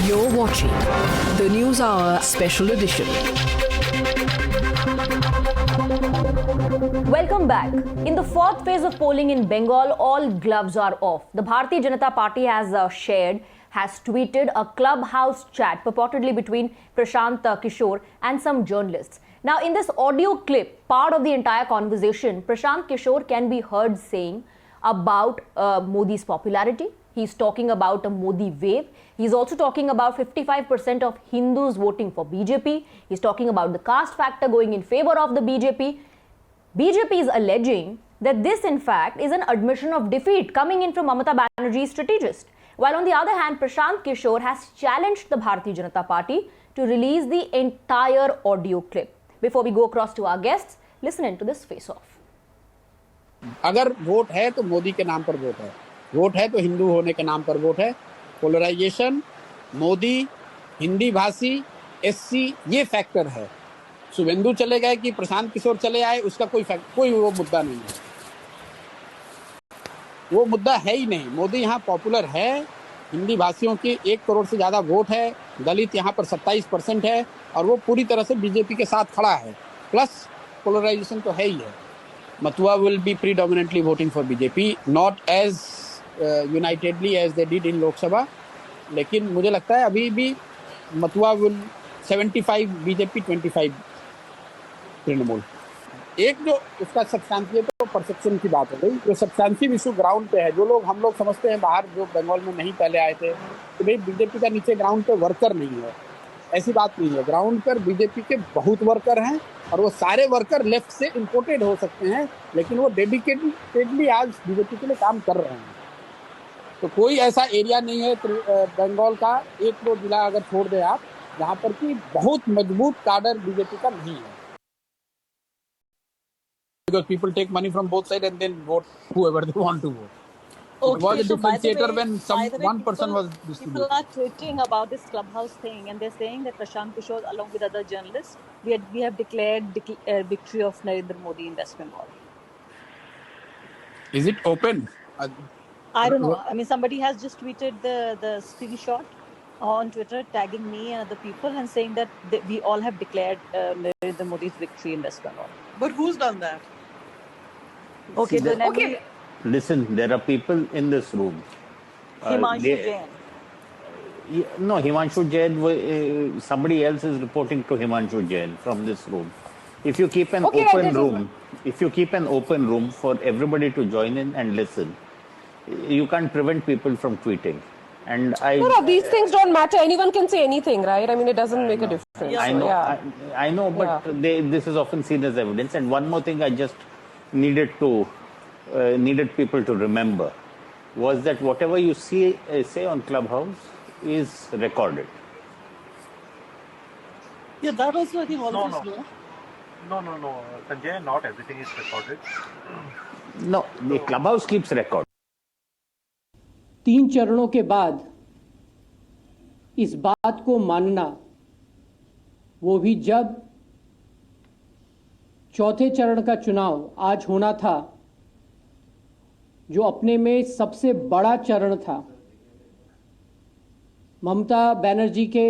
You're watching the News Hour Special Edition. Welcome back. In the fourth phase of polling in Bengal, all gloves are off. The Bharatiya Janata Party has tweeted a clubhouse chat purportedly between Prashant Kishore and some journalists. Now, in this audio clip, part of the entire conversation, Prashant Kishore can be heard saying about Modi's popularity. He's talking about a Modi wave. He's also talking about 55% of Hindus voting for BJP. He's talking about the caste factor going in favor of the BJP. BJP is alleging that this, in fact, is an admission of defeat coming in from Mamata Banerjee's strategist. While on the other hand, Prashant Kishore has challenged the Bharatiya Janata Party to release the entire audio clip. Before we go across to our guests, listen into this face-off. अगर vote है तो मोदी के नाम पर vote है, vote है तो हिंदू होने के नाम पर वोट है। पोलराइजेशन, मोदी, हिंदी भाषी, एससी, ये फैक्टर है। शुभेंदु चले गए कि प्रशांत किशोर चले आए, उसका कोई वो मुद्दा नहीं है, वो मुद्दा है ही नहीं। मोदी यहाँ पॉपुलर है, हिंदी भाषियों की 1 करोड़ से ज़्यादा वोट है, दलित यहाँ पर 27% है और वो पूरी तरह से बीजेपी के साथ खड़ा है। प्लस पोलराइजेशन तो है ही है। Matua will be predominantly voting for BJP, not as unitedly as they did in Lok Sabha, लेकिन मुझे लगता है अभी भी Matua will 75 BJP 25 तृणमूल। एक जो उसका सब्सटेंशियल तो परसेप्शन की बात हो गई, जो सब्सटेंशियल इशू ग्राउंड पे है, जो लोग हम लोग समझते हैं बाहर जो बंगाल में नहीं पहले आए थे तो भाई बीजेपी का नीचे ग्राउंड पे वर्कर नहीं है, ऐसी बात नहीं है। ग्राउंड पर बीजेपी के बहुत वर्कर हैं और वो सारे वर्कर लेफ्ट से इंपोर्टेड हो सकते हैं, लेकिन वो डेडिकेटेडली आज बीजेपी के लिए काम कर रहे हैं। तो कोई ऐसा एरिया नहीं है बंगाल का, 1-2 जिला अगर छोड़ दें आप, जहाँ पर कि बहुत मजबूत काडर बीजेपी का नहीं है। Because people take money from both sides and then vote whoever they want to vote. Okay, It was a so by the differentiator way- when by the way, one person was People distributed. are tweeting about this clubhouse thing, and they're saying that Prashant Kishore, along with other journalists, we have declared victory of Narendra Modi in West Bengal. Is it open? I don't know. I mean, somebody has just tweeted the screenshot on Twitter, tagging me and other people, and saying that we all have declared Narendra Modi's victory in West Bengal. But who's done that? Okay, then Okay. Listen, there are people in this room. Himanshu Jain. No, Himanshu Jain, somebody else is reporting to Himanshu Jain from this room. If you keep an open room for everybody to join in and listen, you can't prevent people from tweeting. And No, these things don't matter. Anyone can say anything, right? I mean, it doesn't make a difference. Yeah. I know, Yeah. I know, but this is often seen as evidence. And one more thing I just needed people to remember was that whatever you say on Clubhouse is recorded. Yeah, that also I think all of us know. No, Sanjay, not everything is recorded. No, the Clubhouse keeps record. 3 चरणों के बाद इस बात को मानना, वो भी जब चौथे चरण का चुनाव आज होना था, जो अपने में सबसे बड़ा चरण था। ममता बनर्जी के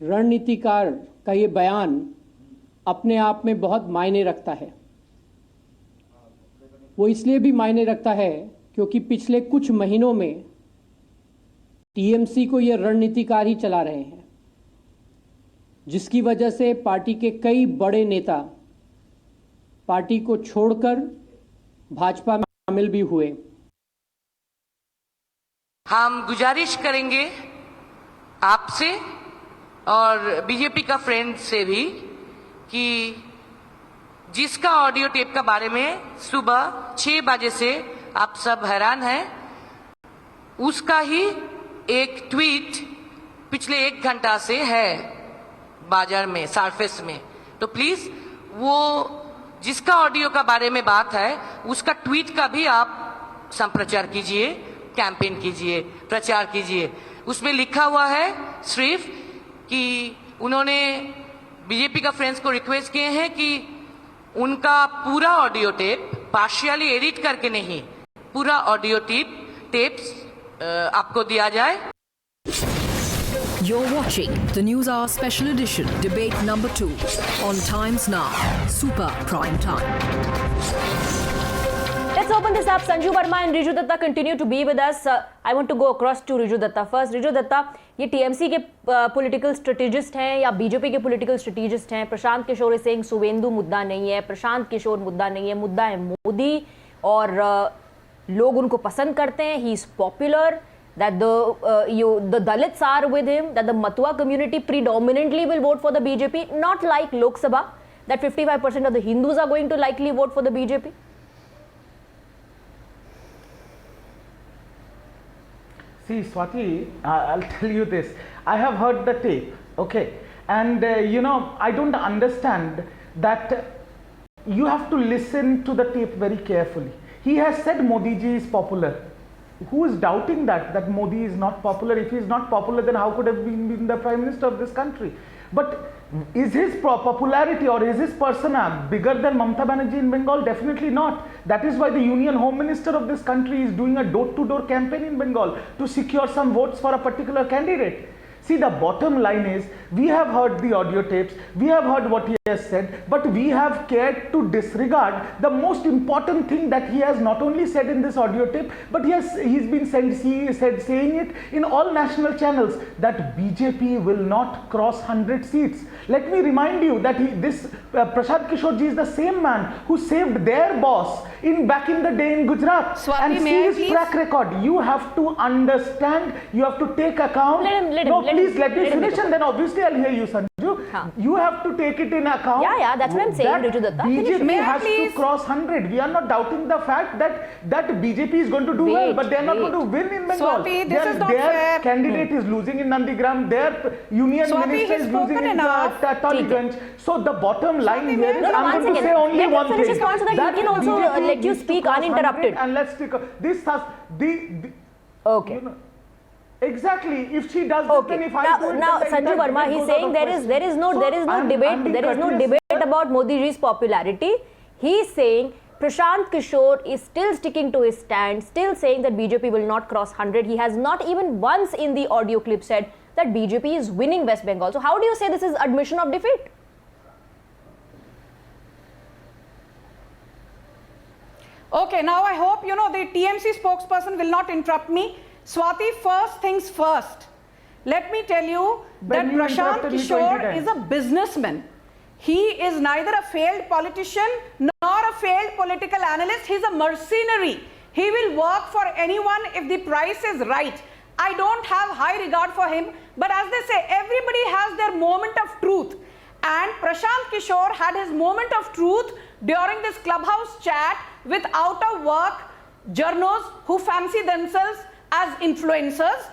रणनीतिकार का ये बयान अपने आप में बहुत मायने रखता है। वो इसलिए भी मायने रखता है क्योंकि पिछले कुछ महीनों में टीएमसी को ये रणनीतिकार ही चला रहे हैं, जिसकी वजह से पार्टी के कई बड़े नेता पार्टी को छोड़कर भाजपा में शामिल भी हुए। हम गुजारिश करेंगे आपसे और बीजेपी का फ्रेंड से भी कि जिसका ऑडियो टेप का बारे में सुबह 6 बजे से आप सब हैरान हैं, उसका ही एक ट्वीट पिछले 1 घंटा से है बाजार में, सरफेस में। तो प्लीज वो जिसका ऑडियो का बारे में बात है उसका ट्वीट का भी आप संप्रचार कीजिए, कैंपेन कीजिए, प्रचार कीजिए। उसमें लिखा हुआ है सिर्फ कि उन्होंने बीजेपी का फ्रेंड्स को रिक्वेस्ट किए हैं कि उनका पूरा ऑडियो टेप पार्शियली एडिट करके नहीं, पूरा ऑडियो टेप्स आपको दिया जाए। You're watching the News Hour Special Edition, Debate number 2 on Times Now, Super Prime Time. Let's open this up. Sanju Verma and Riju Datta continue to be with us. I want to go across to Riju Datta first. Riju Datta, ये TMC के political strategist हैं या BJP के political strategist हैं? Prashant Kishor is saying Suvendu मुद्दा नहीं है, प्रशांत किशोर मुद्दा नहीं है, मुद्दा है मोदी और लोग उनको पसंद करते हैं. He is popular. That the Dalits are with him, that the Matua community predominantly will vote for the BJP, not like Lok Sabha, that 55% of the Hindus are going to likely vote for the BJP. See, Swati, I'll tell you this. I have heard the tape, okay? And, I don't understand that you have to listen to the tape very carefully. He has said Modi ji is popular. Who is doubting that Modi is not popular? If he is not popular, then how could have been the Prime Minister of this country? But is his popularity or is his persona bigger than Mamata Banerjee in Bengal? Definitely not. That is why the Union Home Minister of this country is doing a door-to-door campaign in Bengal to secure some votes for a particular candidate. See, the bottom line is, we have heard the audio tapes, we have heard what he has said, but we have cared to disregard the most important thing that he has not only said in this audio tape, but he's been saying it in all national channels, that BJP will not cross 100 seats. Let me remind you that Prashant Kishore ji is the same man who saved their boss back in the day in Gujarat. Swati, and see his track record. You have to understand, you have to take account. Please let me finish and then obviously I'll hear you, Sanju. You have to take it in account. Yeah, that's what I'm saying, Riju Datta. BJP has to cross 100. We are not doubting the fact that BJP is going to do well, but they are not going to win in Bengal. Swati, this is not their fair. candidate is losing in Nandigram, their union minister is losing in Taliganj. So the bottom line here is, I'm going to say only one thing. Let him finish his point so that he can also let you speak uninterrupted. And let's take Okay. Exactly. If she does, okay. then if I do it, now Sanju Verma, he's saying there is no debate about Modi ji's popularity. He's saying Prashant Kishore is still sticking to his stand, still saying that BJP will not cross 100. He has not even once in the audio clip said that BJP is winning West Bengal. So how do you say this is admission of defeat? Okay, now I hope the TMC spokesperson will not interrupt me. Swati, first things first. Let me tell you that Prashant Kishore is a businessman. He is neither a failed politician nor a failed political analyst. He's a mercenary. He will work for anyone if the price is right. I don't have high regard for him, but as they say, everybody has their moment of truth. And Prashant Kishore had his moment of truth during this clubhouse chat with out-of-work journos who fancy themselves as influencers.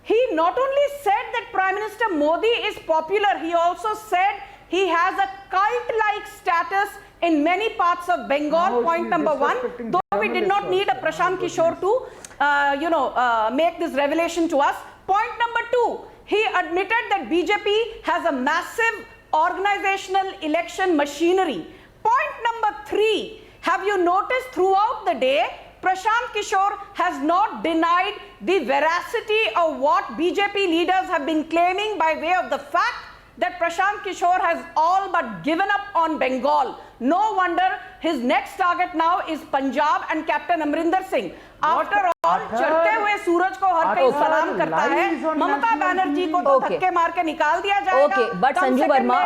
He not only said that Prime Minister Modi is popular, he also said he has a cult-like status in many parts of Bengal, point number one. Though we did not need a Prashant Kishore to, make this revelation to us. Point number two, he admitted that BJP has a massive organizational election machinery. Point number three, have you noticed throughout the day, Prashant Kishore has not denied the veracity of what BJP leaders have been claiming by way of the fact that Prashant Kishore has all but given up on Bengal. No wonder his next target now is Punjab and Captain Amrinder Singh. After all, चढ़ते हुए सूरज को हर कोई सलाम करता है. ममता बनर्जी को तो धक्के मार के निकाल दिया जाएगा. Okay, but Sanju Verma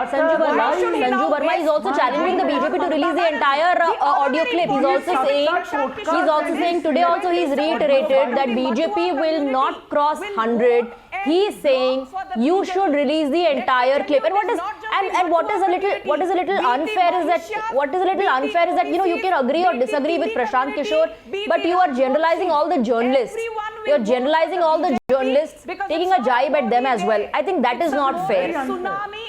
is also challenging the BJP to release the entire audio clip. He's also saying today also he's reiterated that BJP will not cross 100. He's saying you should release the entire clip. And what is a little unfair is that you can agree or disagree with Prashant Kishore, but you are generalizing all the journalists. You're generalizing all the journalists, taking a jibe at them as well. I think that is not fair.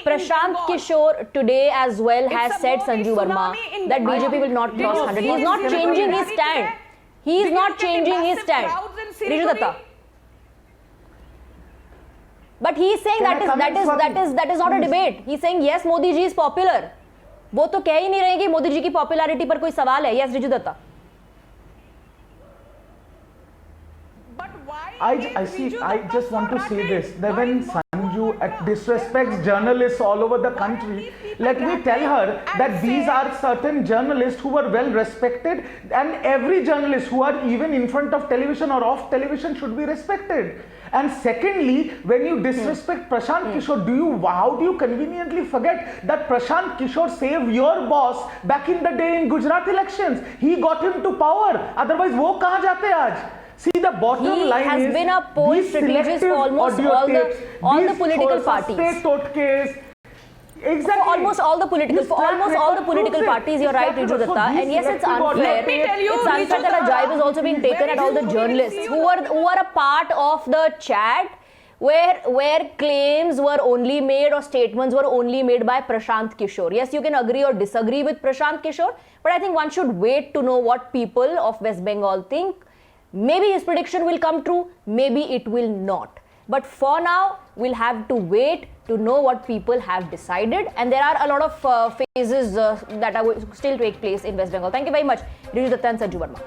Prashant Kishore today as well has said, Sanju Verma, that BJP will not cross 100. He is not changing his stand. He is not changing his stand. Riju Datta. But he is saying that is not a debate. He is saying yes, Modi ji is popular. वो तो कह ही नहीं रहे कि मोदी जी की popularity पर कोई सवाल है. Yes, Riju Datta. But why I see. I just want to say this: that when Sanju disrespects journalists all over the country, let me tell her that these are certain journalists who are well respected, and every journalist who are even in front of television or off television should be respected. And secondly, when you disrespect Prashant Kishore, how do you conveniently forget that Prashant Kishore saved your boss back in the day in Gujarat elections? He got him to power. Otherwise, wo kahan jate aaj? See, the bottom line has is been a poll strategist for almost all the political parties. Exactly. For almost all the political parties, you're right, Riju Datta. And yes, it's unfair. It's unfair that a jibe is also being taken at all the journalists who are a part of the chat where claims were only made or statements were only made by Prashant Kishore. Yes, you can agree or disagree with Prashant Kishore, but I think one should wait to know what people of West Bengal think. Maybe his prediction will come true, maybe it will not. But for now, we'll have to wait to know what people have decided. And there are a lot of phases that are still take place in West Bengal. Thank you very much, Riju Datta and Sanju Verma.